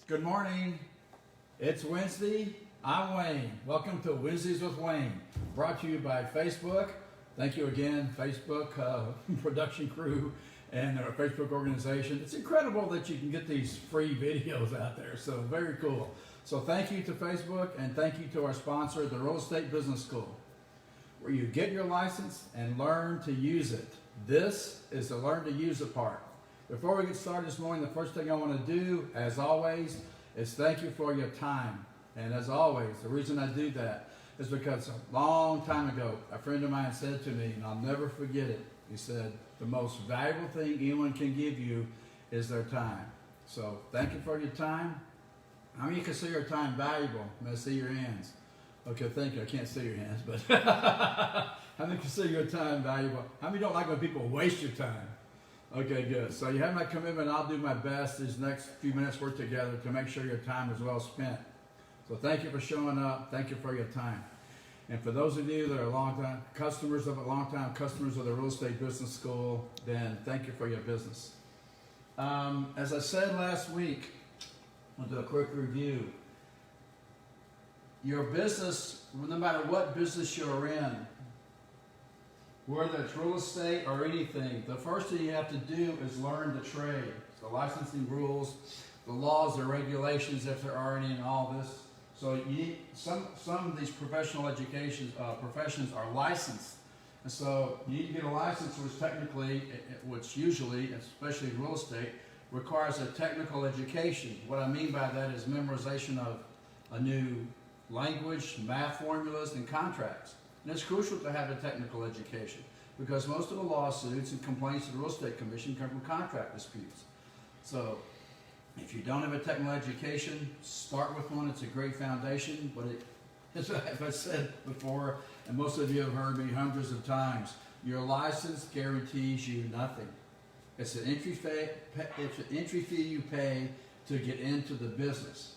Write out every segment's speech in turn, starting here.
Good morning. It's Wednesday. I'm Wayne. Welcome to Wednesdays with Wayne, brought to you by Facebook. Thank you again, Facebook production crew and our Facebook organization. It's incredible that you can get these free videos out there, so very cool. So thank you to Facebook and thank you to our sponsor, the Real Estate Business School, where you get your license and learn to use it. This is the learn to use it part. Before we get started this morning, the first thing I want to do, as always, is thank you for your time. And as always, the reason I do that is because a long time ago, a friend of mine said to me, and I'll never forget it, he said, the most valuable thing anyone can give you is their time. So thank you for your time. How many consider your time valuable? May I see your hands? Okay, thank you. I can't see your hands, but how many consider your time valuable? How many don't like when people waste your time? Okay, good. So you have my commitment. I'll do my best these next few minutes we're together to make sure your time is well spent. So thank you for showing up. Thank you for your time. And for those of you that are long-time customers of the Real Estate Business School, then thank you for your business. As I said last week, I'll do a quick review. Your business, no matter what business you're in, whether it's real estate or anything, the first thing you have to do is learn the trade. The licensing rules, the laws, the regulations, if there are any, and all this. So you need, some of these professional education professions are licensed. And so you need to get a license, which technically, which usually, especially in real estate, requires a technical education. What I mean by that is memorization of a new language, math formulas, and contracts. And it's crucial to have a technical education because most of the lawsuits and complaints to the Real Estate Commission come from contract disputes. So if you don't have a technical education, start with one. It's a great foundation, but as I said before, and most of you have heard me hundreds of times, your license guarantees you nothing. It's an entry fee you pay to get into the business.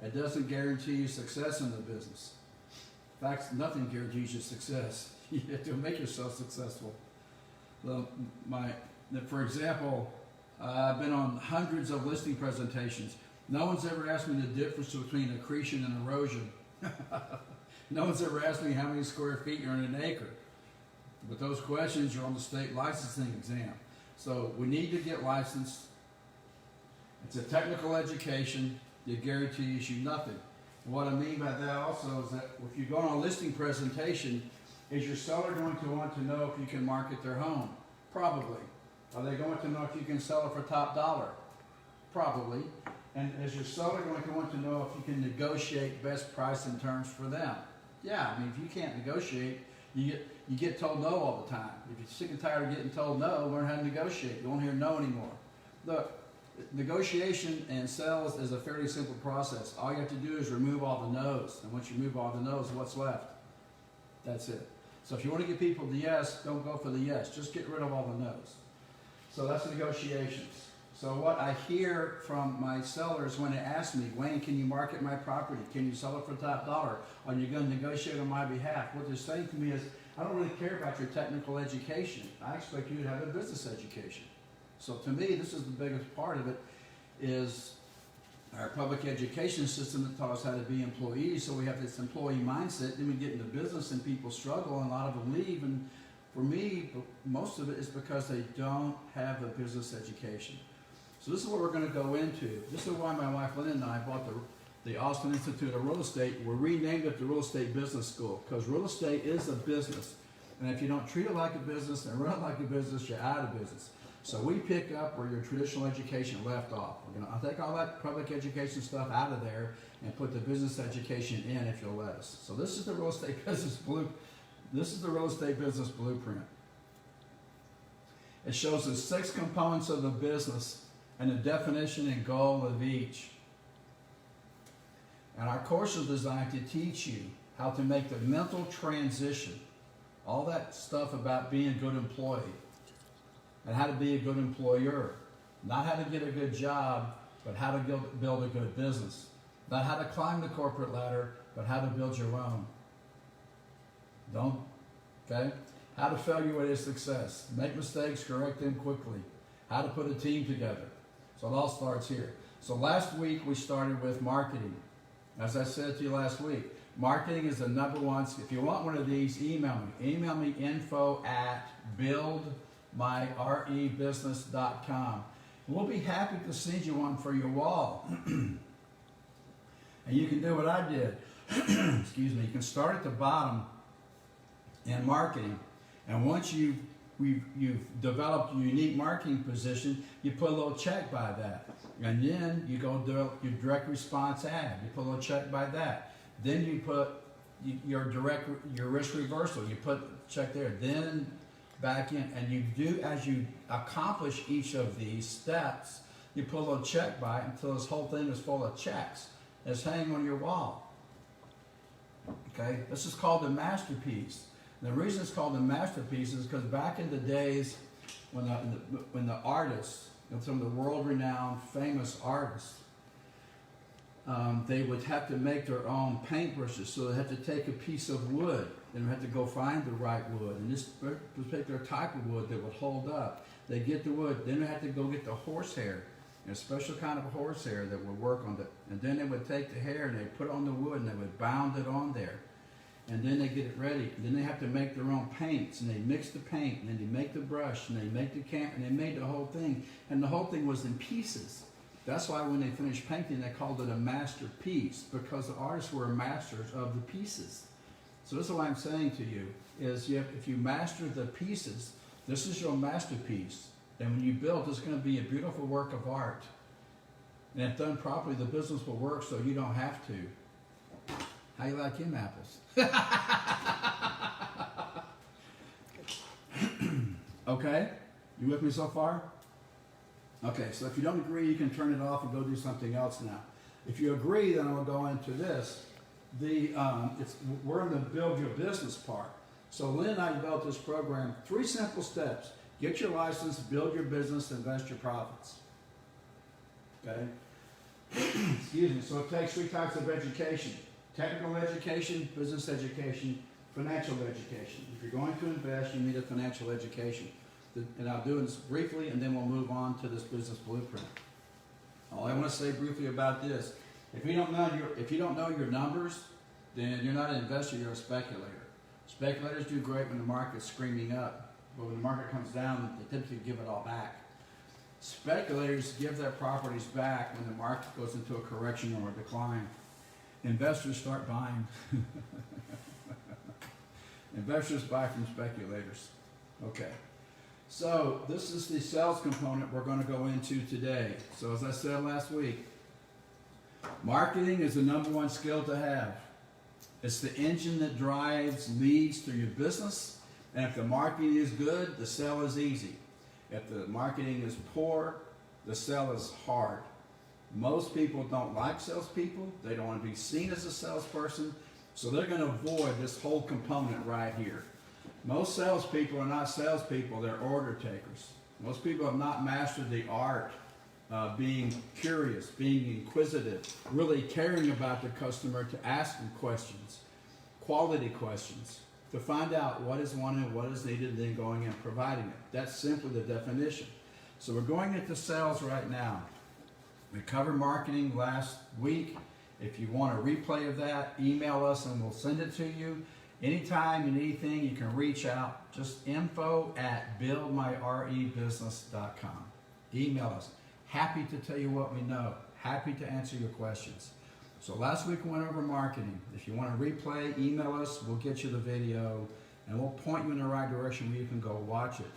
It doesn't guarantee you success in the business. In fact, nothing guarantees you success. You have to make yourself successful. For example, I've been on hundreds of listing presentations. No one's ever asked me the difference between accretion and erosion. No one's ever asked me how many square feet are in an acre. But those questions are on the state licensing exam. So we need to get licensed. It's a technical education that guarantees you nothing. And what I mean by that also is that if you go on a listing presentation, is your seller going to want to know if you can market their home? Probably. Are they going to know if you can sell it for top dollar? Probably. And is your seller going to want to know if you can negotiate best price and terms for them? Yeah, I mean, if you can't negotiate, you get told no all the time. If you're sick and tired of getting told no, learn how to negotiate. You won't hear no anymore. Look, negotiation and sales is a fairly simple process. All you have to do is remove all the no's. And once you remove all the no's, what's left? That's it. So if you want to get people the yes, don't go for the yes. Just get rid of all the no's. So that's negotiations. So what I hear from my sellers when they ask me, Wayne, can you market my property? Can you sell it for top dollar? Are you going to negotiate on my behalf? What they're saying to me is, I don't really care about your technical education. I expect you to have a business education. So to me, this is the biggest part of it, is our public education system that taught us how to be employees. So we have this employee mindset, then we get into business and people struggle and a lot of them leave. And for me, most of it is because they don't have a business education. So this is what we're going to go into. This is why my wife Lynn and I bought the Austin Institute of Real Estate. We renamed it the Real Estate Business School because real estate is a business. And if you don't treat it like a business and run it like a business, you're out of business. So we pick up where your traditional education left off. I'll take all that public education stuff out of there and put the business education in if you'll let us. So this is the Real Estate Business This is the Real Estate Business Blueprint. It shows the 6 components of the business and the definition and goal of each. And our course is designed to teach you how to make the mental transition, all that stuff about being a good employee, and how to be a good employer. Not how to get a good job, but how to build a good business. Not how to climb the corporate ladder, but how to build your own. Okay? How to failure with success. Make mistakes, correct them quickly. How to put a team together. So it all starts here. So last week we started with marketing. As I said to you last week, marketing is the number one. If you want one of these, email me. Email me info@buildmyrebusiness.com. We'll be happy to send you one for your wall. And you can do what I did. Excuse me. You can start at the bottom in marketing. And once you've developed a unique marketing position, you put a little check by that. And then you go do your direct response ad. You put a little check by that. Then you put your risk reversal. You put check there. Then back in. And you do, as you accomplish each of these steps, you put a little check by it until this whole thing is full of checks. It's hanging on your wall. Okay? This is called the masterpiece. And the reason it's called the masterpiece is because back in the days when the artists, some of the world-renowned famous artists, they would have to make their own paintbrushes. So they had to take a piece of wood and had to go find the right wood. And this particular type of wood that would hold up. They get the wood, then they had to go get the horsehair, a special kind of horsehair that would work on it. And then they would take the hair and they put it on the wood and they would bound it on there. And then they get it ready. And then they have to make their own paints, and they mix the paint, and then they make the brush, and they make the can, and they made the whole thing. And the whole thing was in pieces. That's why when they finished painting, they called it a masterpiece, because the artists were masters of the pieces. So this is what I'm saying to you, is if you master the pieces, this is your masterpiece. And when you build, it's going to be a beautiful work of art. And if done properly, the business will work so you don't have to. How you like him apples? Okay? You with me so far? Okay, so if you don't agree, you can turn it off and go do something else now. If you agree, then I'll go into this. We're in the build your business part. So Lynn and I developed this program, 3 simple steps. Get your license, build your business, invest your profits. Okay? Excuse me. So it takes 3 types of education. Technical education, business education, financial education. If you're going to invest, you need a financial education. And I'll do this briefly, and then we'll move on to this business blueprint. All I want to say briefly about this, if you don't know your numbers, then you're not an investor, you're a speculator. Speculators do great when the market's screaming up, but when the market comes down, they typically give it all back. Speculators give their properties back when the market goes into a correction or a decline. Investors start buying. Investors buy from speculators. Okay. So this is the sales component we're going to go into today. So as I said last week, marketing is the #1 skill to have. It's the engine that drives leads through your business. And if the marketing is good, the sale is easy. If the marketing is poor, the sale is hard. Most people don't like salespeople. They don't want to be seen as a salesperson. So they're going to avoid this whole component right here. Most salespeople are not salespeople. They're order takers. Most people have not mastered the art of being curious, being inquisitive, really caring about the customer, to ask them questions, quality questions, to find out what is wanted, what is needed, and then going and providing it. That's simply the definition. So we're going into sales right now. We covered marketing last week. If you want a replay of that, email us and we'll send it to you. Anytime and anything, you can reach out. Just info@buildmyrebusiness.com. Email us. Happy to tell you what we know. Happy to answer your questions. So last week we went over marketing. If you want a replay, email us. We'll get you the video and we'll point you in the right direction where you can go watch it.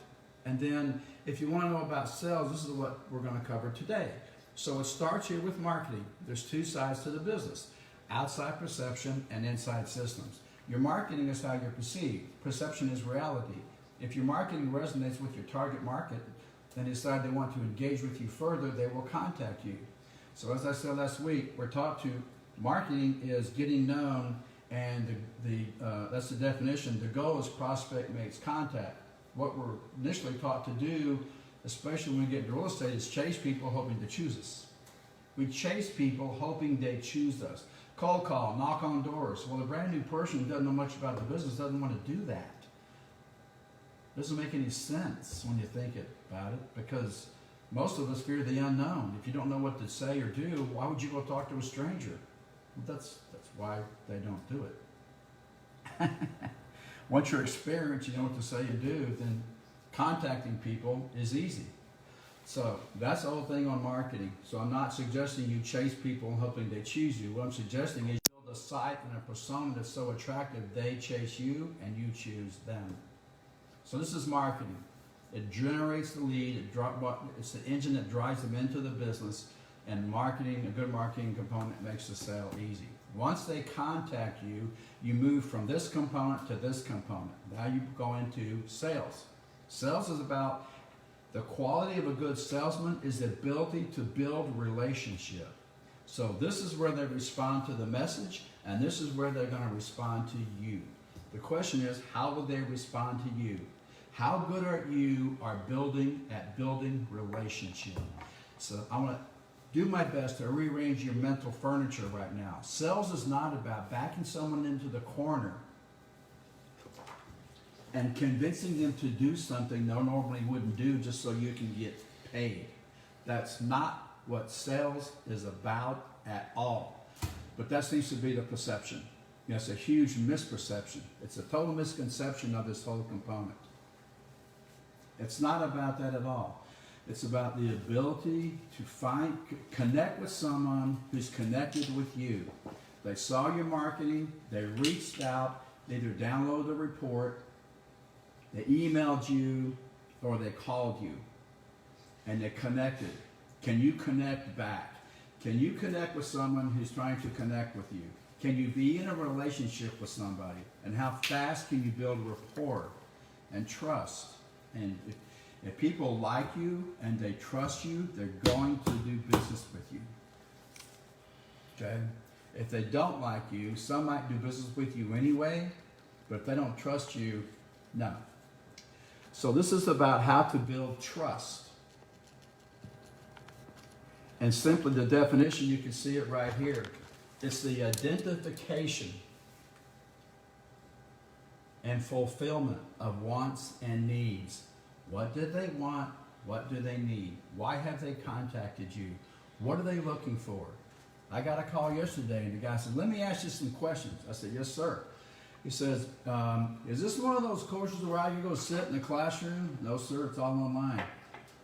And then if you want to know about sales, this is what we're going to cover today. So it starts here with marketing. There's 2 sides to the business: outside perception and inside systems. Your marketing is how you're perceived. Perception is reality. If your marketing resonates with your target market, then decide they want to engage with you further, they will contact you. So as I said last week, we're taught to, marketing is getting known, and that's the definition. The goal is prospect makes contact. What we're initially taught to do, especially when we get into real estate, is chase people hoping to choose us. We chase people hoping they choose us. Cold call, knock on doors. Well, a brand new person who doesn't know much about the business doesn't want to do that. It doesn't make any sense when you think about it, because Most of us fear the unknown. If you don't know what to say or do, why would you go talk to a stranger? Well, that's why they don't do it. Once you're experienced, you know what to say and do, then contacting people is easy. So that's the whole thing on marketing. So I'm not suggesting you chase people hoping they choose you. What I'm suggesting is you build a site and a persona that's so attractive they chase you and you choose them. So this is marketing. It generates the lead. It's the engine that drives them into the business. And marketing, a good marketing component makes the sale easy. Once they contact you, you move from this component to this component. Now you go into sales. Sales is about the quality of a good salesman is the ability to build relationship. So this is where they respond to the message, and this is where they're going to respond to you. The question is, how will they respond to you? How good are you at building relationship? So I want to do my best to rearrange your mental furniture right now. Sales is not about backing someone into the corner and convincing them to do something they normally wouldn't do just so you can get paid. That's not what sales is about at all. But that seems to be the perception. It's a huge misperception. It's a total misconception of this whole component. It's not about that at all. It's about the ability to connect with someone who's connected with you. They saw your marketing, they reached out, they either downloaded the report, they emailed you, or they called you, and they connected. Can you connect back? Can you connect with someone who's trying to connect with you? Can you be in a relationship with somebody? And how fast can you build rapport and trust? And if people like you and they trust you, they're going to do business with you. Okay? If they don't like you, some might do business with you anyway, but if they don't trust you, no. So this is about how to build trust. And simply the definition, you can see it right here. It's the identification and fulfillment of wants and needs. What did they want? What do they need? Why have they contacted you? What are they looking for? I got a call yesterday and the guy said, let me ask you some questions. I said, yes, sir. He says, is this one of those courses where I can go sit in the classroom? No, sir, it's all online.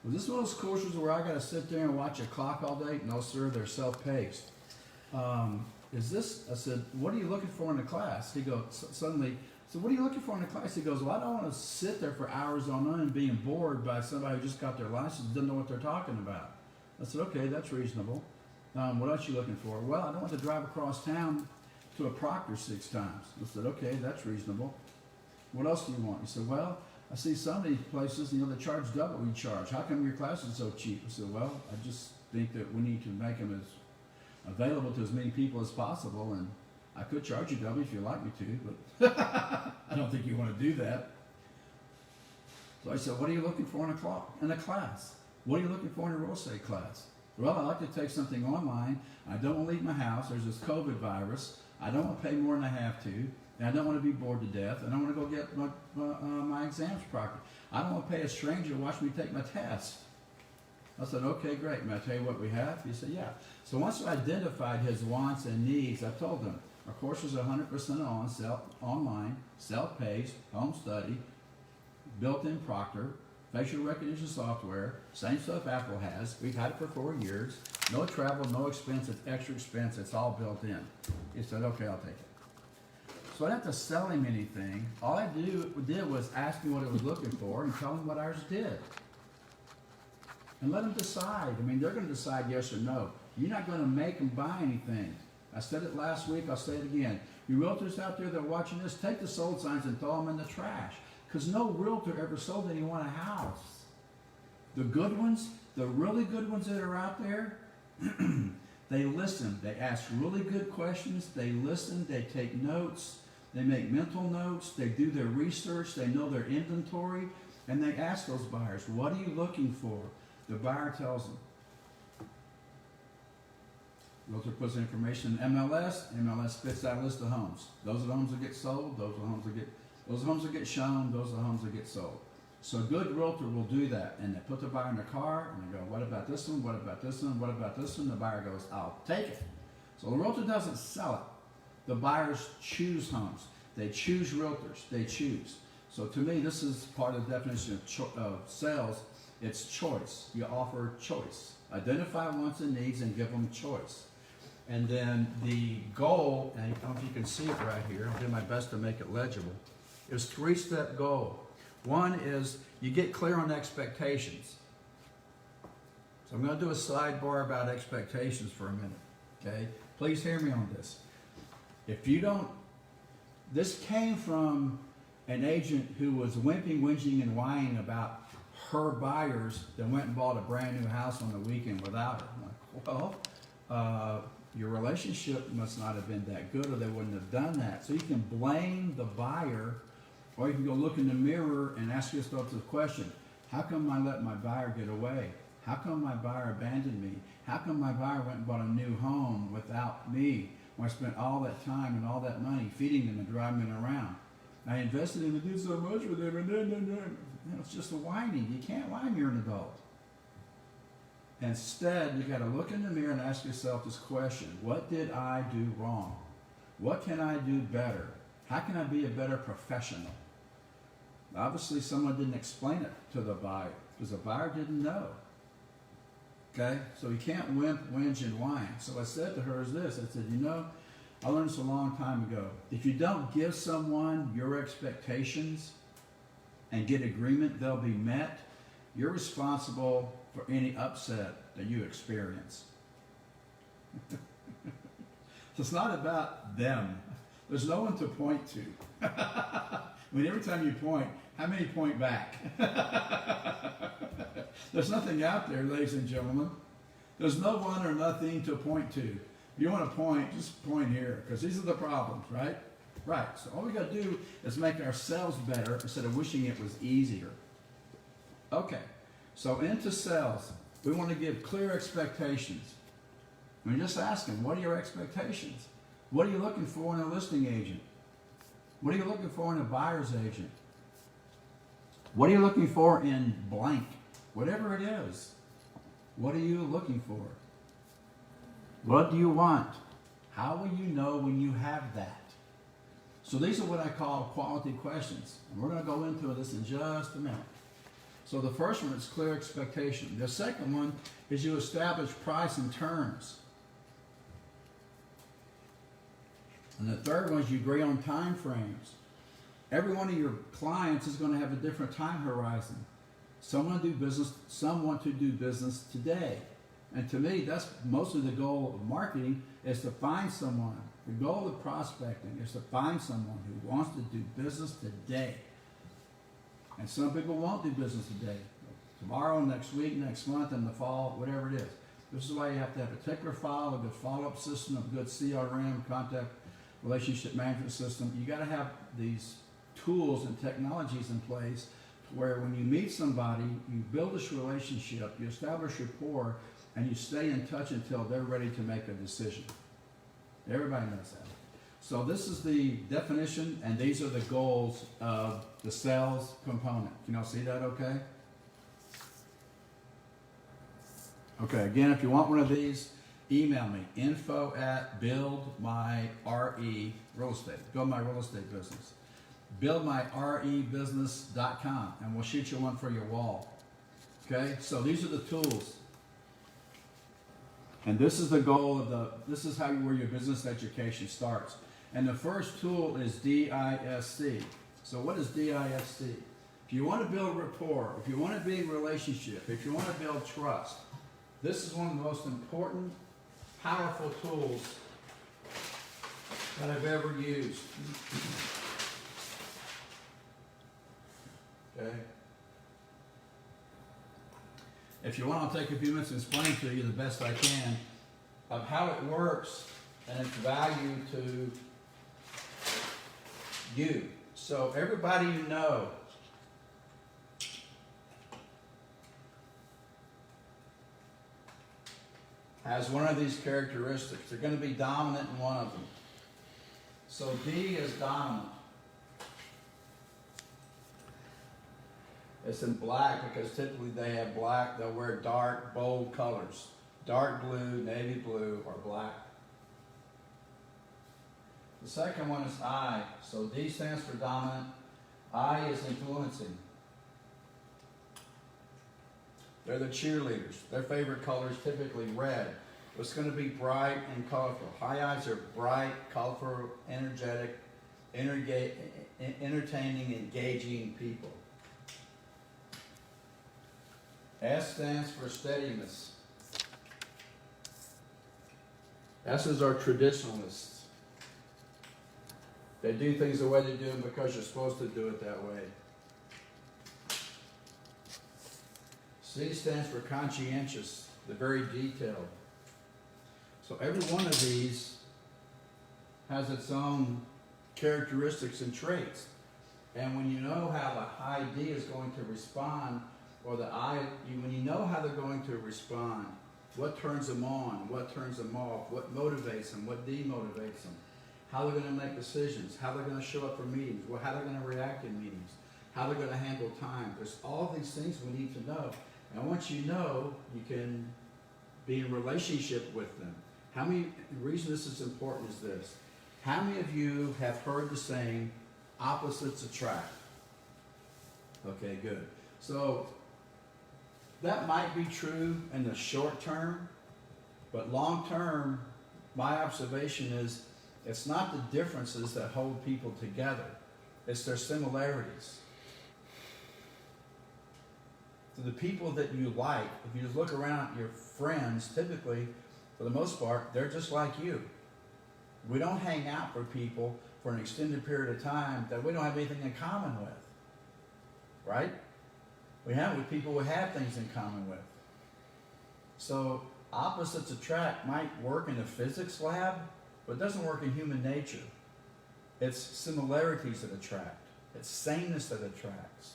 Was this one of those courses where I got to sit there and watch a clock all day? No, sir, they're self-paced. Is this, I said, what are you looking for in the class? He goes, suddenly, so what are you looking for in the class? He goes, well, I don't want to sit there for hours on end being bored by somebody who just got their license and doesn't know what they're talking about. I said, okay, that's reasonable. What else are you looking for? Well, I don't want to drive across town to a Proctor 6 times. I said, okay, that's reasonable. What else do you want? He said, well, I see some of these places, they charge double we charge. How come your class is so cheap? I said, well, I just think that we need to make them as available to as many people as possible, and I could charge you double if you like me to, but I don't think you want to do that. So I said, what are you looking for in a class? What are you looking for in a real estate class? Well, I like to take something online. I don't want to leave my house. There's this COVID virus. I don't want to pay more than I have to. And I don't want to be bored to death. I don't want to go get my exams properly. I don't want to pay a stranger to watch me take my test. I said, okay, great. May I tell you what we have? He said, yeah. So once I identified his wants and needs, I told him, our course is 100% online, self-paced, home study, built-in Proctor, facial recognition software, same stuff Apple has. We've had it for 4 years. No travel, no expense, it's extra expense. It's all built in. He said, okay, I'll take it. So I didn't have to sell him anything. All I did was ask him what he was looking for and tell him what ours did. And let them decide. I mean, they're going to decide yes or no. You're not going to make them buy anything. I said it last week, I'll say it again. You realtors out there that are watching this, take the sold signs and throw them in the trash. Because no realtor ever sold anyone a house. The good ones, the really good ones that are out there, they listen. They ask really good questions. They listen. They take notes. They make mental notes. They do their research. They know their inventory. And they ask those buyers, what are you looking for? The buyer tells them. Realtor puts information in MLS. MLS spits out a list of homes. Those are the homes that get sold. Those are the homes that get shown. Those are the homes that get sold. So a good realtor will do that, and they put the buyer in the car, and they go, what about this one, what about this one, what about this one? The buyer goes, I'll take it. So the realtor doesn't sell it. The buyers choose homes. They choose realtors. They choose. So to me, this is part of the definition of sales. It's choice. You offer choice. Identify wants and needs and give them choice. And then the goal, and I don't know if you can see it right here, I'll do my best to make it legible, is three-step goal. One is you get clear on expectations. So I'm going to do a sidebar about expectations for a minute, okay? Please hear me on this. If you don't, this came from an agent who was whimpering, whinging, and whining about her buyers that went and bought a brand new house on the weekend without her. I'm like, well, your relationship must not have been that good or they wouldn't have done that. So you can blame the buyer, or you can go look in the mirror and ask yourself the question, how come I let my buyer get away? How come my buyer abandoned me? How come my buyer went and bought a new home without me when I spent all that time and all that money feeding them and driving them around? I invested in to do so much with them, and then it's just a whining. You can't whine, you're an adult. Instead, you got to look in the mirror and ask yourself this question: what did I do wrong? What can I do better? How can I be a better professional? Obviously, someone didn't explain it to the buyer because the buyer didn't know. Okay, so you can't wimp, whinge, and whine. So I said to her is this: I said, you know, I learned this a long time ago. If you don't give someone your expectations and get agreement they'll be met, you're responsible for any upset that you experience. So it's not about them. There's no one to point to. I mean, every time you point, how many point back? There's nothing out there, ladies and gentlemen. There's no one or nothing to point to. If you want to point, just point here, because these are the problems, right? Right. So all we got to do is make ourselves better instead of wishing it was easier. Okay. So into sales, we want to give clear expectations. I mean, just ask them, what are your expectations? What are you looking for in a listing agent? What are you looking for in a buyer's agent? What are you looking for in blank? Whatever it is, what are you looking for? What do you want? How will you know when you have that? So these are what I call quality questions. And we're going to go into this in just a minute. So the first one is clear expectation. The second one is you establish price and terms. And the third one is you agree on time frames. Every one of your clients is going to have a different time horizon. Some want to do business, some want to do business today. And to me, that's mostly the goal of marketing, is to find someone. The goal of prospecting is to find someone who wants to do business today. And some people won't do business today. Tomorrow, next week, next month, in the fall, whatever it is. This is why you have to have a ticker file, a good follow-up system, a good CRM, contact relationship management system. You got to have these tools and technologies in place to where when you meet somebody, you build this relationship, you establish rapport, and you stay in touch until they're ready to make a decision. Everybody knows that. So this is the definition, and these are the goals of the sales component. Can y'all see that okay? Okay, again, if you want one of these, email me, info@buildmyre real estate. Build my real estate business. Buildmyrebusiness.com, and we'll shoot you one for your wall. Okay, so these are the tools. And this is the goal of this is where your business education starts. And the first tool is DISC. So what is DISC? If you want to build rapport, if you want to build relationship, if you want to build trust, this is one of the most important, powerful tools that I've ever used. Okay. If you want, I'll take a few minutes and explain to you the best I can of how it works and its value to you. So everybody you know has one of these characteristics. They're going to be dominant in one of them. So D is dominant. It's in black because typically they have black, they'll wear dark, bold colors. Dark blue, navy blue, or black. The second one is I. So D stands for dominant. I is influencing. They're the cheerleaders. Their favorite color is typically red. It's going to be bright and colorful. High I's are bright, colorful, energetic, entertaining, engaging people. S stands for steadiness. S's are traditionalists. They do things the way they do them because you're supposed to do it that way. C stands for conscientious, the very detailed. So every one of these has its own characteristics and traits. And when you know how the high D is going to respond, or the I, when you know how they're going to respond, what turns them on, what turns them off, what motivates them, what demotivates them, how they're going to make decisions, how they're going to show up for meetings, how they're going to react in meetings, how they're going to handle time. There's all these things we need to know. And once you know, you can be in relationship with them. The reason this is important is this. How many of you have heard the saying, opposites attract? Okay, good. So that might be true in the short term, but long term, my observation is it's not the differences that hold people together. It's their similarities. So the people that you like, if you just look around at your friends, typically, for the most part, they're just like you. We don't hang out for people for an extended period of time that we don't have anything in common with. Right? We hang out with people we have things in common with. So opposites attract might work in a physics lab, but it doesn't work in human nature. It's similarities that attract. It's sameness that attracts.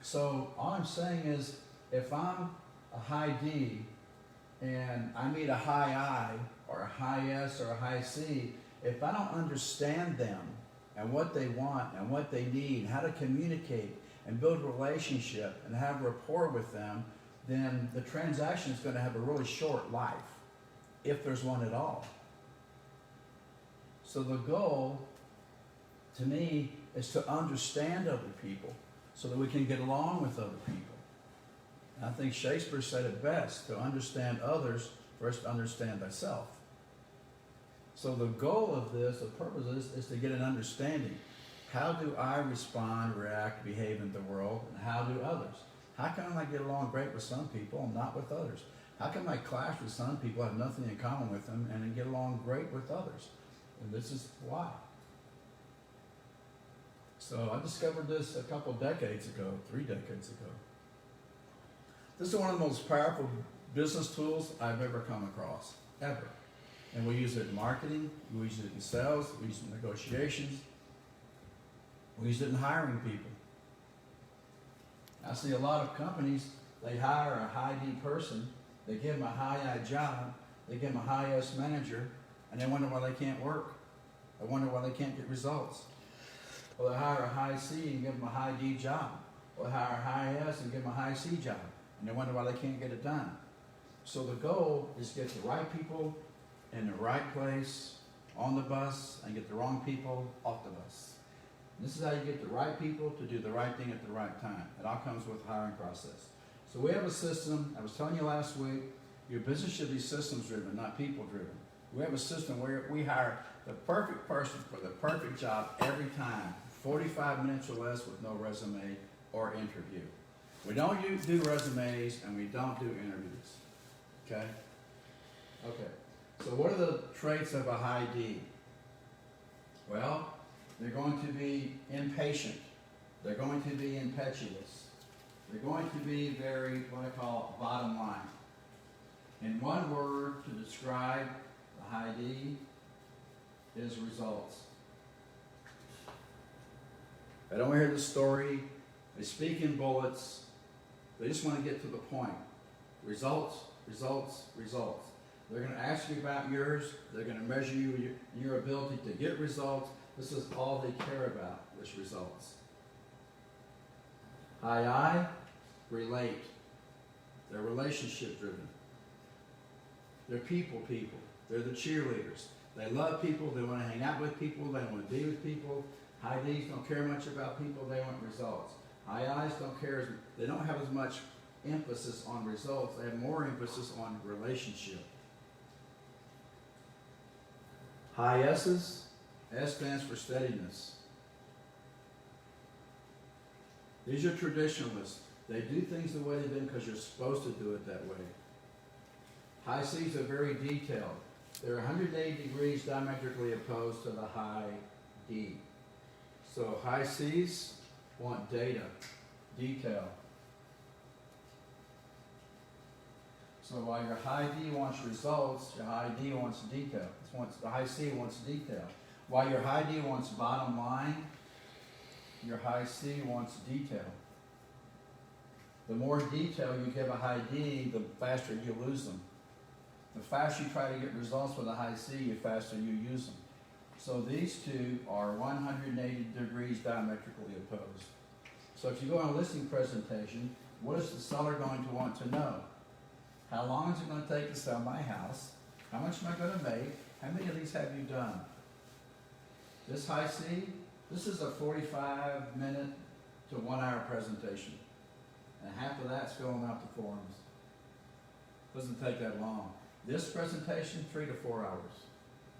So all I'm saying is, if I'm a high D and I meet a high I or a high S or a high C, if I don't understand them and what they want and what they need, how to communicate and build a relationship and have rapport with them, then the transaction is going to have a really short life, if there's one at all. So the goal, to me, is to understand other people so that we can get along with other people. And I think Shakespeare said it best, to understand others, first understand thyself. So the goal of this, the purpose of this, is to get an understanding. How do I respond, react, behave in the world, and how do others? How come I get along great with some people and not with others? How come I clash with some people, have nothing in common with them, and then get along great with others? And this is why. So I discovered this a couple decades ago, 3 decades ago. This is one of the most powerful business tools I've ever come across, ever. And we use it in marketing, we use it in sales, we use it in negotiations, we use it in hiring people. I see a lot of companies, they hire a high D person, they give them a high I job, they give them a high S manager, and they wonder why they can't work. They wonder why they can't get results. Or they hire a high C and give them a high D job. Or they hire a high S and give them a high C job, and they wonder why they can't get it done. So the goal is to get the right people in the right place on the bus and get the wrong people off the bus. And this is how you get the right people to do the right thing at the right time. It all comes with the hiring process. So we have a system, I was telling you last week, your business should be systems driven, not people driven. We have a system where we hire the perfect person for the perfect job every time, 45 minutes or less with no resume or interview. We don't do resumes and we don't do interviews. Okay? Okay. So what are the traits of a high D? Well, they're going to be impatient. They're going to be impetuous. They're going to be very, what I call, bottom line. In one word to describe the high D is results. They don't hear the story. They speak in bullets. They just want to get to the point. Results, results, results. They're going to ask you about yours. They're going to measure you, your ability to get results. This is all they care about, is results. High I, relate. They're relationship driven. They're people. They're the cheerleaders. They love people. They want to hang out with people. They want to be with people. High D's don't care much about people. They want results. High I's don't care. They don't have as much emphasis on results. They have more emphasis on relationship. High S's, S stands for steadiness. These are traditionalists. They do things the way they do because you're supposed to do it that way. High C's are very detailed. They're 180 degrees diametrically opposed to the high D. So high C's want data, detail. So while your high D wants results, your high D wants detail. The high C wants detail. While your high D wants bottom line, your high C wants detail. The more detail you give a high D, the faster you lose them. The faster you try to get results with a high C, the faster you use them. So these two are 180 degrees diametrically opposed. So if you go on a listing presentation, what is the seller going to want to know? How long is it going to take to sell my house? How much am I going to make? How many of these have you done? This high C, this is a 45-minute to 1 hour presentation. And half of that's filling out the forms. Doesn't take that long. This presentation, 3 to 4 hours.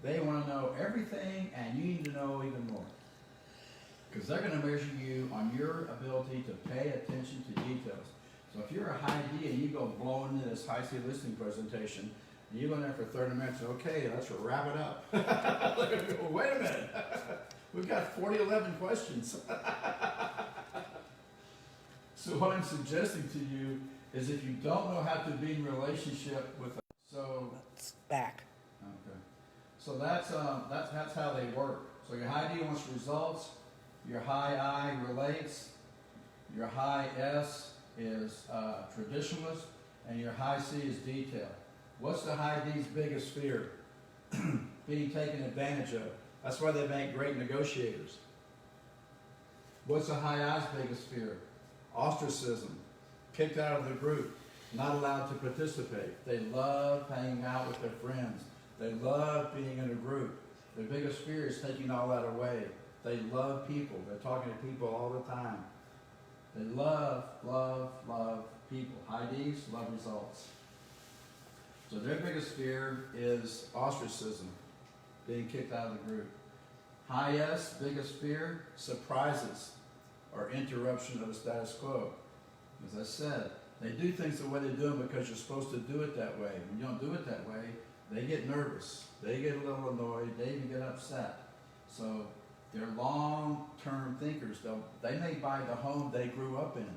They want to know everything, and you need to know even more. Because they're going to measure you on your ability to pay attention to details. So if you're a high D and you go blowing into this high C listing presentation, and you go in there for 30 minutes, okay, let's wrap it up. Well, wait a minute. We've got 11 questions. So what I'm suggesting to you is if you don't know how to be in relationship with It's back. Okay. So that's how they work. So your high D wants results, your high I relates, your high S is traditionalist, and your high C is detail. What's the high D's biggest fear? Being taken advantage of. That's why they make great negotiators. What's the high I's biggest fear? Ostracism. Kicked out of the group. Not allowed to participate. They love hanging out with their friends. They love being in a group. Their biggest fear is taking all that away. They love people. They're talking to people all the time. They love people. High D's love results. So their biggest fear is ostracism, being kicked out of the group. High S, biggest fear, surprises or interruption of the status quo. As I said, they do things the way they do them because you're supposed to do it that way. When you don't do it that way, they get nervous. They get a little annoyed. They even get upset. So they're long-term thinkers. They may buy the home they grew up in.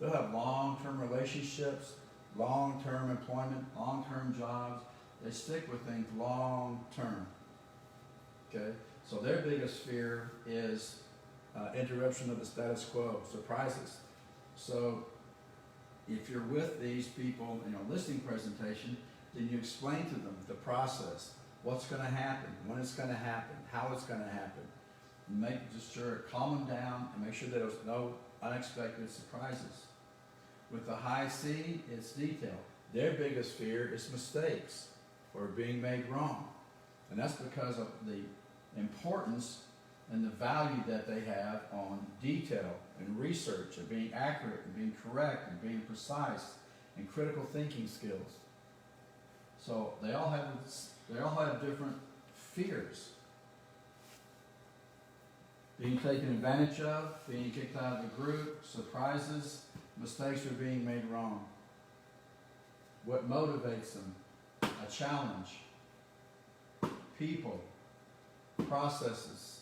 They'll have long-term relationships, long-term employment, long-term jobs. They stick with things long-term. Okay? So their biggest fear is interruption of the status quo, surprises. So if you're with these people in a listing presentation, then you explain to them the process, what's going to happen, when it's going to happen, how it's going to happen. Make sure, calm them down and make sure there's no unexpected surprises. With the high C, it's detail. Their biggest fear is mistakes or being made wrong. And that's because of the importance and the value that they have on detail and research and being accurate and being correct and being precise and critical thinking skills. So they all have different fears. Being taken advantage of, being kicked out of the group, surprises, mistakes are being made wrong. What motivates them? A challenge. People. Processes.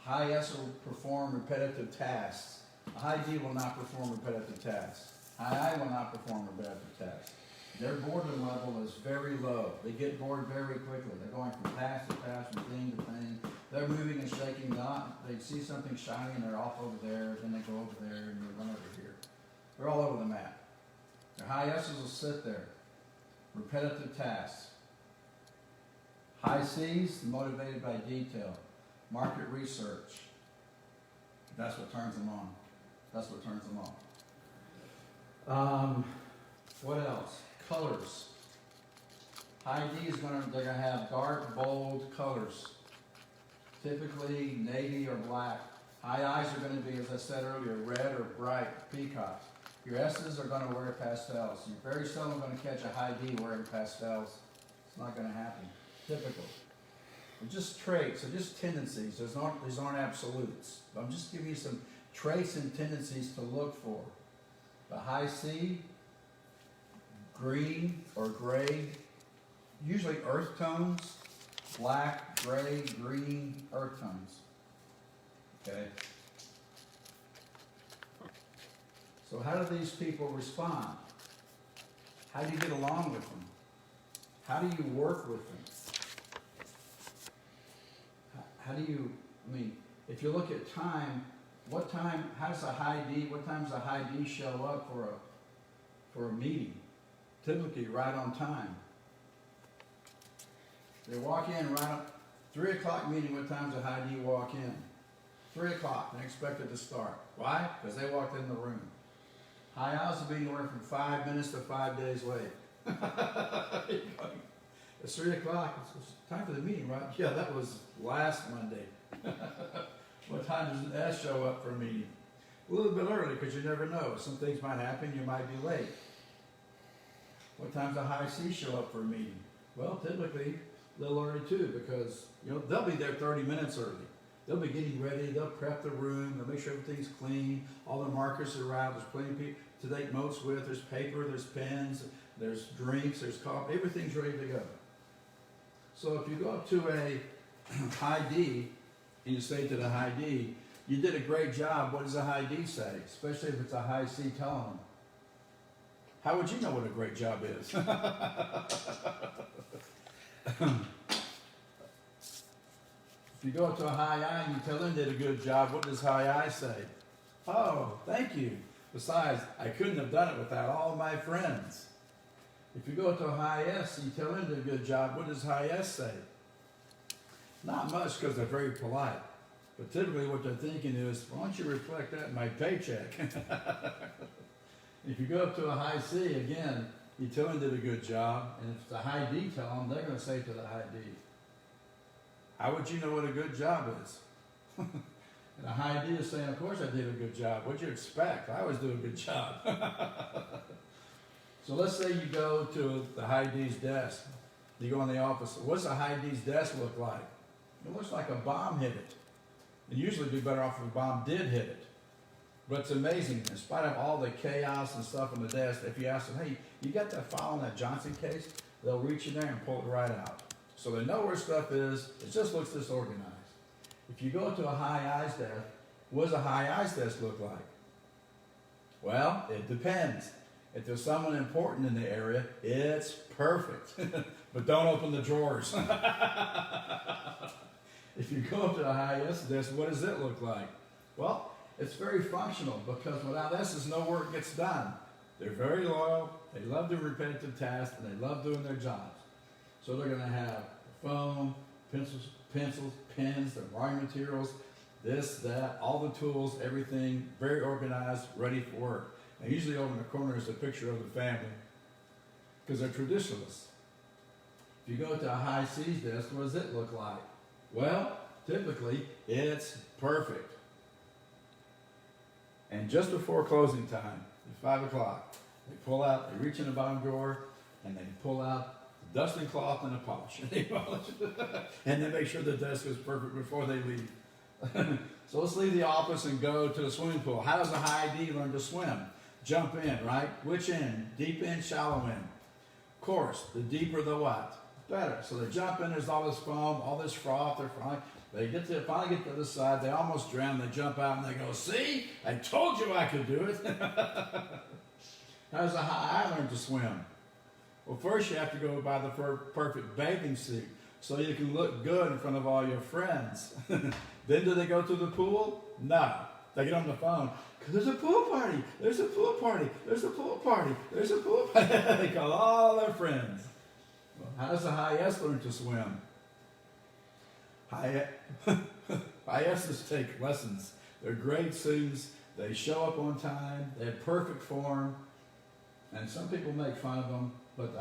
High S will perform repetitive tasks. A high D will not perform repetitive tasks. High I will not perform repetitive tasks. Their boredom level is very low. They get bored very quickly. They're going from task to task, from thing to thing. They're moving and shaking. They see something shiny and they're off over there. Then they go over there and they run over here. They're all over the map. Their high S's will sit there. Repetitive tasks. High C's, motivated by detail. Market research. That's what turns them on. That's what turns them off. What else? Colors. High D they're gonna have dark, bold colors. Typically navy or black. High I's are gonna be, as I said earlier, red or bright peacocks. Your S's are gonna wear pastels. You're very seldom gonna catch a high D wearing pastels. It's not gonna happen. Typical. They're just traits, they're just tendencies. These aren't absolutes. I'm just giving you some traits and tendencies to look for. The high C, green or gray, usually earth tones, black, gray, green, earth tones. Okay? So how do these people respond? How do you get along with them? How do you work with them? How do you, if you look at time, what time does a high D show up for a meeting? Typically right on time. They walk in right on 3 o'clock meeting. What time's a high D walk in? 3 o'clock. They expect it to start. Why? Because they walked in the room. High I's will be anywhere from 5 minutes to 5 days late. It's 3 o'clock. It's time for the meeting, right? Yeah, that was last Monday. What time does an S show up for a meeting? A little bit early, because you never know. Some things might happen. You might be late. What time does a high C show up for a meeting? Well, typically a little early too, because they'll be there 30 minutes early. They'll be getting ready. They'll prep the room. They'll make sure everything's clean. All the markers are out. There's plenty of people to take notes with. There's paper. There's pens. There's drinks. There's coffee. Everything's ready to go. So if you go up to a high D and you say to the high D, "You did a great job," what does a high D say? Especially if it's a high C telling them. How would you know what a great job is? If you go up to a high I and you tell them they did a good job, what does high I say? "Oh, thank you. Besides, I couldn't have done it without all my friends." If you go to a high S and you tell them they did a good job, what does high S say? Not much, because they're very polite. But typically what they're thinking is, "Why don't you reflect that in my paycheck?" If you go up to a high C, again, you tell them they did a good job, and if it's a high D tell them, they're going to say to the high D, "How would you know what a good job is?" And a high D is saying, "Of course I did a good job. What'd you expect? I always do a good job." So let's say you go to the high D's desk. You go in the office. What's a high D's desk look like? It looks like a bomb hit it. It'd usually be better off if a bomb did hit it. But it's amazing, in spite of all the chaos and stuff on the desk, if you ask them, "Hey, you got that file in that Johnson case?" They'll reach in there and pull it right out. So they know where stuff is. It just looks disorganized. If you go to a high I's desk, what does a high I's desk look like? Well, it depends. If there's someone important in the area, it's perfect. But don't open the drawers. If you go up to a high S desk, what does it look like? Well, it's very functional, because without S's, no work gets done. They're very loyal. They love doing repetitive tasks, and they love doing their jobs. So they're going to have phone, pencils, pens, their drawing materials, this, that, all the tools, everything very organized, ready for work. And usually over in the corner is a picture of the family, because they're traditionalists. If you go to a high C's desk, what does it look like? Well, typically, it's perfect. And just before closing time, at 5 o'clock, they reach in the bottom drawer, and they pull out the dusting cloth and a polish. And they polish it. And they make sure the desk is perfect before they leave. So let's leave the office and go to the swimming pool. How does a high D learn to swim? Jump in, right? Which end? Deep end, shallow end. Of course, the deeper the what? Better. So they jump in, there's all this foam, all this froth, they're fine. They finally get to the side, they almost drown, they jump out and they go, "See? I told you I could do it." How does a high I learn to swim? Well, first you have to go buy the perfect bathing suit so you can look good in front of all your friends. Then do they go to the pool? No. They get on the phone. "There's a pool party. There's a pool party. There's a pool party. There's a pool party." They call all their friends. Well, how does a high S learn to swim? High S's take lessons. They're great students. They show up on time. They have perfect form. And some people make fun of them, but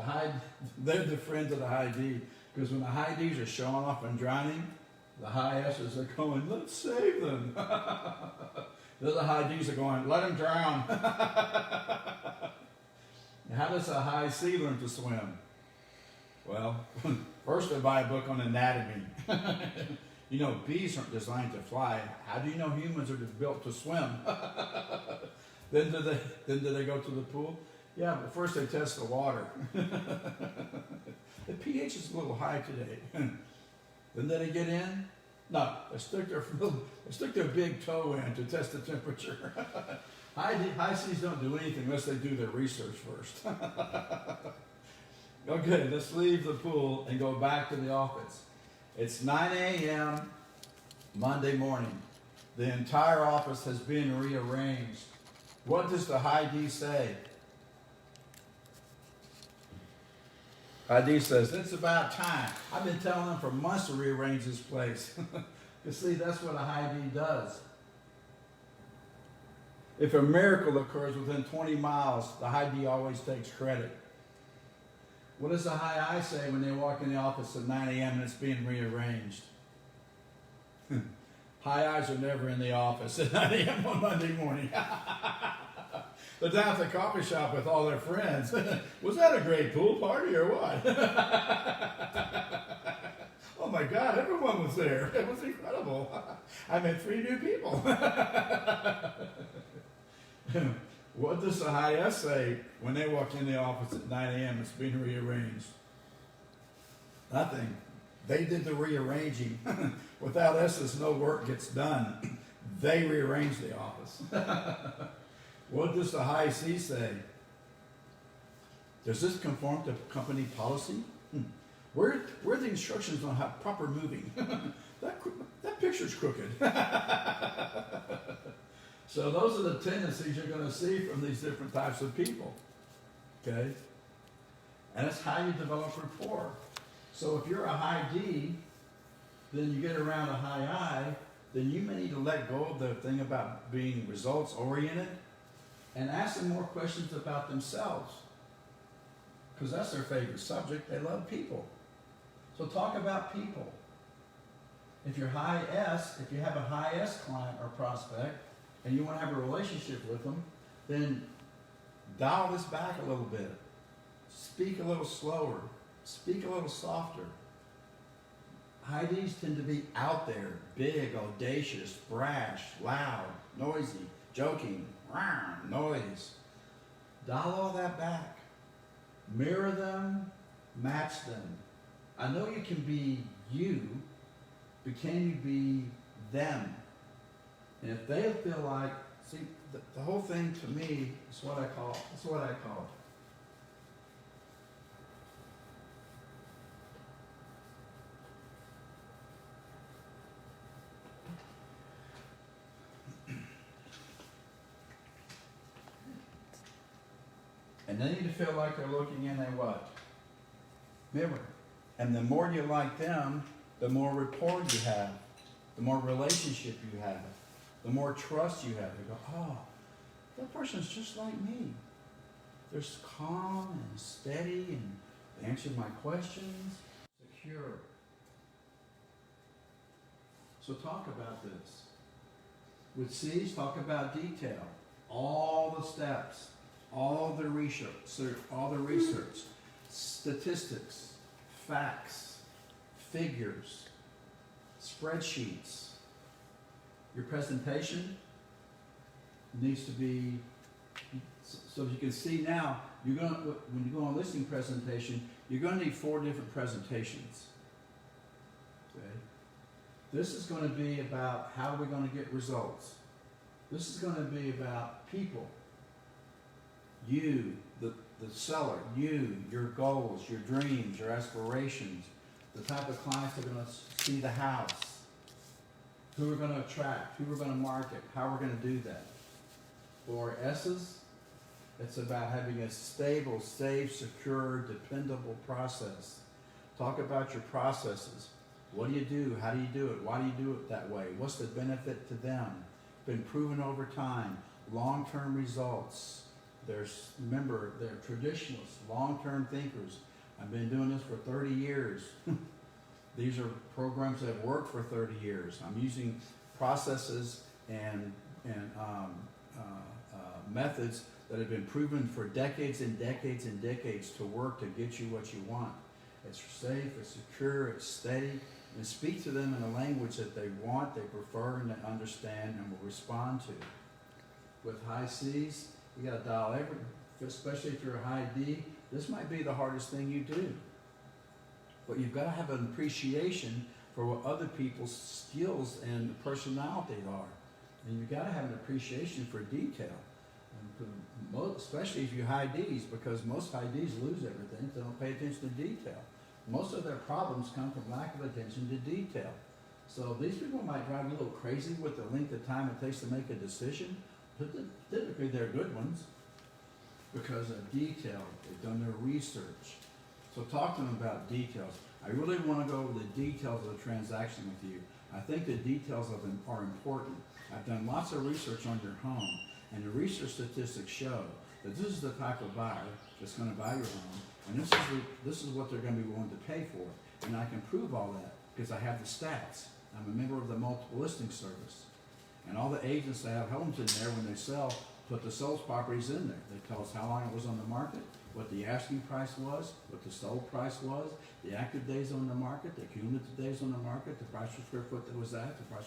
they're the friends of the high D. Because when the high Ds are showing off and drowning, the high S's are going, let's save them. The other high Ds are going, let them drown. How does a high C learn to swim? Well, first they buy a book on anatomy. You know, bees aren't designed to fly. How do you know humans are built to swim? Then do they go to the pool? Yeah, but first they test the water. The pH is a little high today. Then do they get in? No, they stick their big toe in to test the temperature. High C's don't do anything unless they do their research first. Okay, let's leave the pool and go back to the office. It's 9 a.m. Monday morning. The entire office has been rearranged. What does the high D say? High D says, it's about time. I've been telling them for months to rearrange this place. You see, that's what a high D does. If a miracle occurs within 20 miles, the high D always takes credit. What does the high I say when they walk in the office at 9 a.m. and it's being rearranged? High I's are never in the office at 9 a.m. on Monday morning. They're down at the coffee shop with all their friends. Was that a great pool party or what? Oh my God, everyone was there. It was incredible. I met 3 new people. What does the high S say when they walk in the office at 9 a.m. It's being rearranged? Nothing. They did the rearranging. Without S's, no work gets done. They rearrange the office. What does the high C say? Does this conform to company policy? Where are the instructions on how proper moving? That picture's crooked. So those are the tendencies you're going to see from these different types of people. Okay? And it's how you develop rapport. So if you're a high D, then you get around a high I, then you may need to let go of the thing about being results oriented and ask them more questions about themselves. Because that's their favorite subject. They love people. So talk about people. If you're high S, if you have a high S client or prospect, and you want to have a relationship with them, then dial this back a little bit. Speak a little slower. Speak a little softer. High Ds tend to be out there, big, audacious, brash, loud, noisy, joking, noise. Dial all that back. Mirror them, match them. I know you can be you, but can you be them? And if they feel like, see, the whole thing to me is what I call it. And they need to feel like they're looking in a what? Mirror. And the more you like them, the more rapport you have, the more relationship you have, the more trust you have. You go, oh, that person's just like me. They're calm and steady and they answer my questions, secure. So talk about this. With C's, talk about detail. All the steps, all the research, statistics, facts, figures, spreadsheets. Your presentation needs to be, so as you can see now, when you go on a listing presentation, you're going to need 4 different presentations. Okay? This is going to be about how we're going to get results. This is going to be about people. You, the seller, you, your goals, your dreams, your aspirations, the type of clients that are going to see the house, who we're going to attract, who we're going to market, how we're going to do that. For S's, it's about having a stable, safe, secure, dependable process. Talk about your processes. What do you do? How do you do it? Why do you do it that way? What's the benefit to them? been proven over time, long-term results. Remember, they're traditionalists, long-term thinkers. I've been doing this for 30 years. These are programs that have worked for 30 years. I'm using processes and methods that have been proven for decades and decades and decades to work to get you what you want. It's safe, it's secure, it's steady, and speak to them in a language that they want, they prefer, and they understand and will respond to. With high C's, you got to dial every, especially if you're a high D, this might be the hardest thing you do. But you've got to have an appreciation for what other people's skills and personality are. And you've got to have an appreciation for detail. Especially if you're high Ds, because most high Ds lose everything, they don't pay attention to detail. Most of their problems come from lack of attention to detail. So these people might drive you a little crazy with the length of time it takes to make a decision, but typically they're good ones because of detail. They've done their research. So talk to them about details. I really want to go over the details of the transaction with you. I think the details of them are important. I've done lots of research on your home, and the research statistics show that this is the type of buyer that's going to buy your home, and this is what they're going to be willing to pay for it. And I can prove all that because I have the stats. I'm a member of the Multiple Listing Service. And all the agents that have homes in there, when they sell, put the sold properties in there. They tell us how long it was on the market, what the asking price was, what the sold price was, the active days on the market, the cumulative days on the market, the price per square foot that was at, the price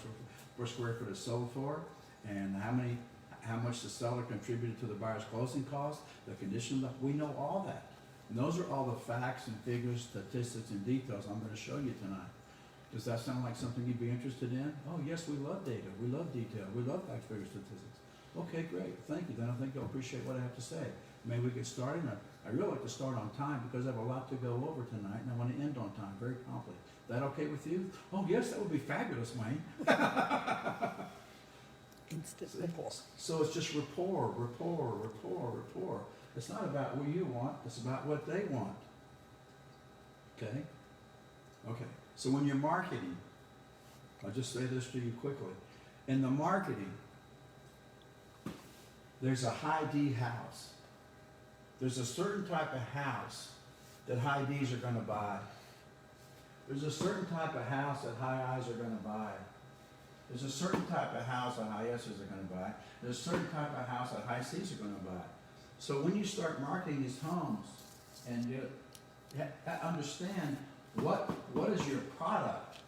per square foot is sold for, and how much the seller contributed to the buyer's closing costs, the condition of we know all that. And those are all the facts and figures, statistics, and details I'm going to show you tonight. Does that sound like something you'd be interested in? Oh, yes, we love data. We love detail. We love facts, figures, statistics. Okay, great. Thank you. Then I think you'll appreciate what I have to say. Maybe we get started. I really like to start on time because I have a lot to go over tonight, and I want to end on time, very promptly. Is that okay with you? Oh, yes, that would be fabulous, Wayne. Instant rapport. So it's just rapport. It's not about what you want, it's about what they want. Okay? Okay. So when you're marketing, I'll just say this to you quickly. In the marketing, there's a high D house. There's a certain type of house that high Ds are going to buy. There's a certain type of house that high Is are going to buy. There's a certain type of house that high S's are going to buy. There's a certain type of house that high C's are going to buy. So when you start marketing these homes and you understand what is your product,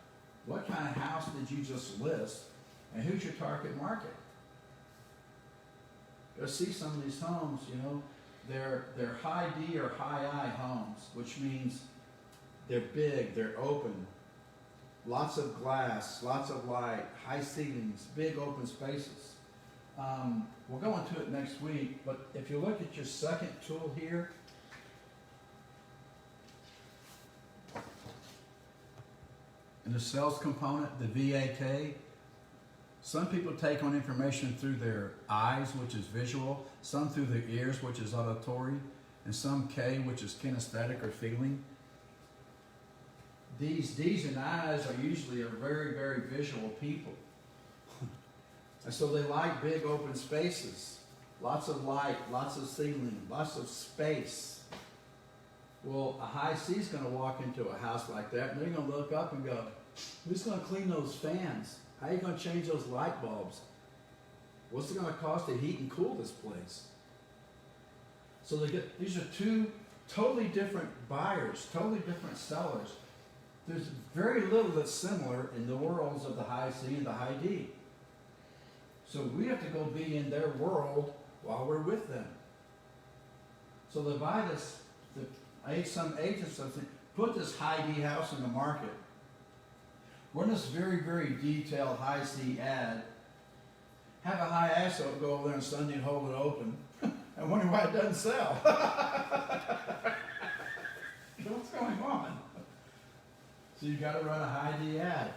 what kind of house did you just list, and who's your target market? Go see some of these homes, you know, they're high D or high I homes, which means they're big, they're open, lots of glass, lots of light, high ceilings, big open spaces. We'll go into it next week, but if you look at your second tool here, in the sales component, the VAK, some people take on information through their eyes, which is visual, some through their ears, which is auditory, and some K, which is kinesthetic or feeling. These D's and I's are usually very, very visual people. And so they like big open spaces, lots of light, lots of ceiling, lots of space. Well, a high C is going to walk into a house like that, and they're going to look up and go, who's going to clean those fans? How are you going to change those light bulbs? What's it going to cost to heat and cool this place? So these are two totally different buyers, totally different sellers. There's very little that's similar in the worlds of the high C and the high D. So we have to go be in their world while we're with them. So they buy this, some agents say, put this high D house in the market. Run this very, very detailed high C ad. Have a high asset go over there on Sunday and hold it open. And wonder why it doesn't sell. What's going on? So you got to run a high D ad.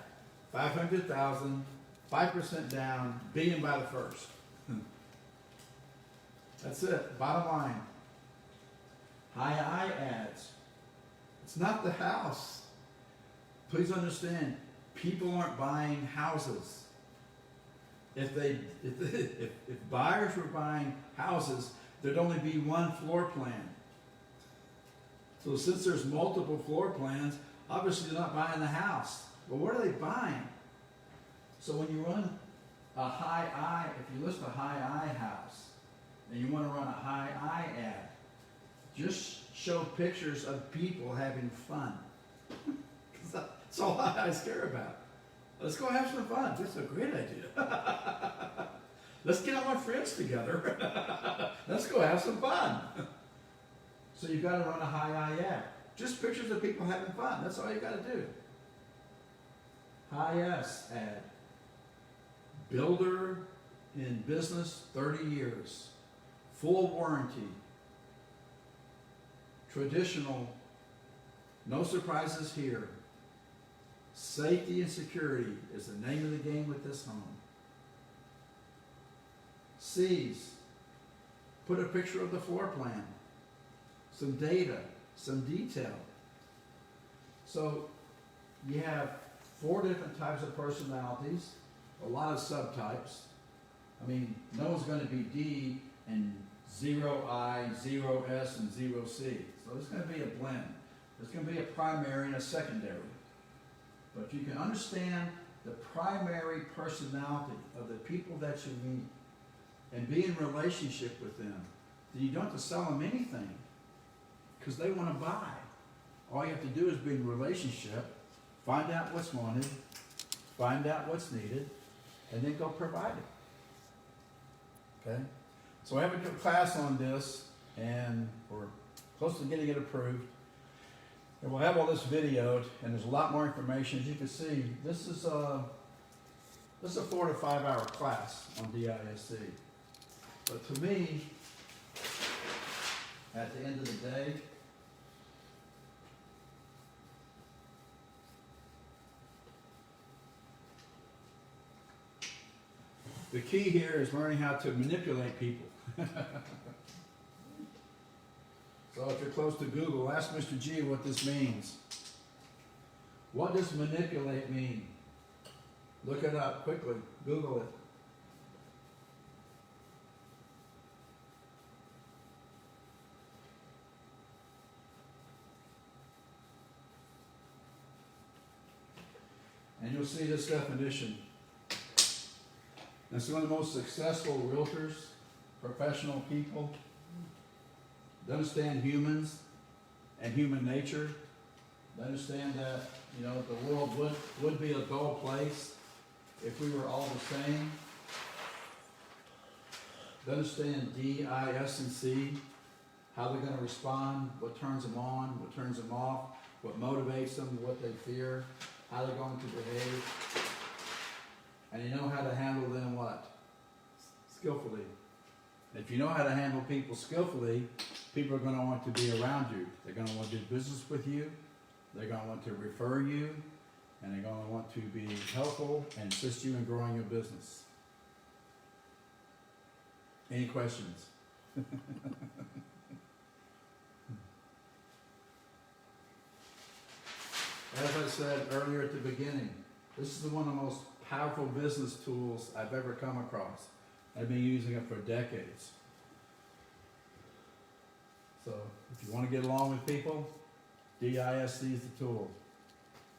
500,000, 5% down, billion by the first. That's it. Bottom line. High I ads. It's not the house. Please understand, people aren't buying houses. if buyers were buying houses, there'd only be one floor plan. So since there's multiple floor plans, obviously they're not buying the house. But what are they buying? So when you run a high I, if you list a high I house, and you want to run a high I ad, just show pictures of people having fun. 'Cause that's all high I's care about. Let's go have some fun. That's a great idea. Let's get all our friends together. Let's go have some fun. So you've got to run a high I ad. Just pictures of people having fun. That's all you got to do. High S ad. Builder in business 30 years. Full warranty. Traditional. No surprises here. Safety and security is the name of the game with this home. C's. Put a picture of the floor plan. Some data. Some detail. So you have 4 different types of personalities, a lot of subtypes. I mean, no one's going to be D and 0I, 0S, and 0C. So there's going to be a blend. There's going to be a primary and a secondary. But if you can understand the primary personality of the people that you meet and be in relationship with them, then you don't have to sell them anything because they want to buy. All you have to do is be in relationship, find out what's wanted, find out what's needed, and then go provide it. Okay? So I have a good class on this, and we're close to getting it approved. And we'll have all this videoed, and there's a lot more information. As you can see, this is a 4 to 5 hour class on DISC. But to me, at the end of the day, the key here is learning how to manipulate people. So if you're close to Google, ask Mr. G what this means. What does manipulate mean? Look it up quickly. Google it. And you'll see this definition. And some of the most successful realtors, professional people, they understand humans and human nature. They understand that, the world would be a dull place if we were all the same. They understand D, I, S, and C, how they're going to respond, what turns them on, what turns them off, what motivates them, what they fear, how they're going to behave. And you know how to handle them what? Skillfully. If you know how to handle people skillfully, people are going to want to be around you. They're going to want to do business with you. They're going to want to refer you. And they're going to want to be helpful and assist you in growing your business. Any questions? As I said earlier at the beginning, this is one of the most powerful business tools I've ever come across. I've been using it for decades. So if you want to get along with people, DISC is the tool.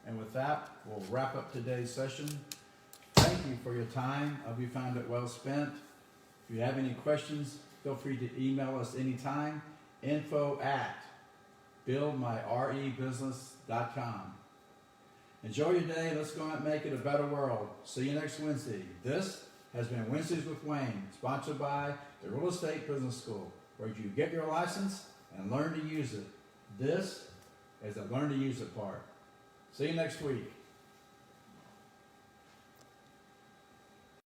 And with that, we'll wrap up today's session. Thank you for your time. I hope you found it well spent. If you have any questions, feel free to email us anytime. info@buildmyrebusiness.com. Enjoy your day. Let's go out and make it a better world. See you next Wednesday. This has been Wednesdays with Wayne, sponsored by the Real Estate Business School, where you get your license and learn to use it. This is the learn to use it part. See you next week.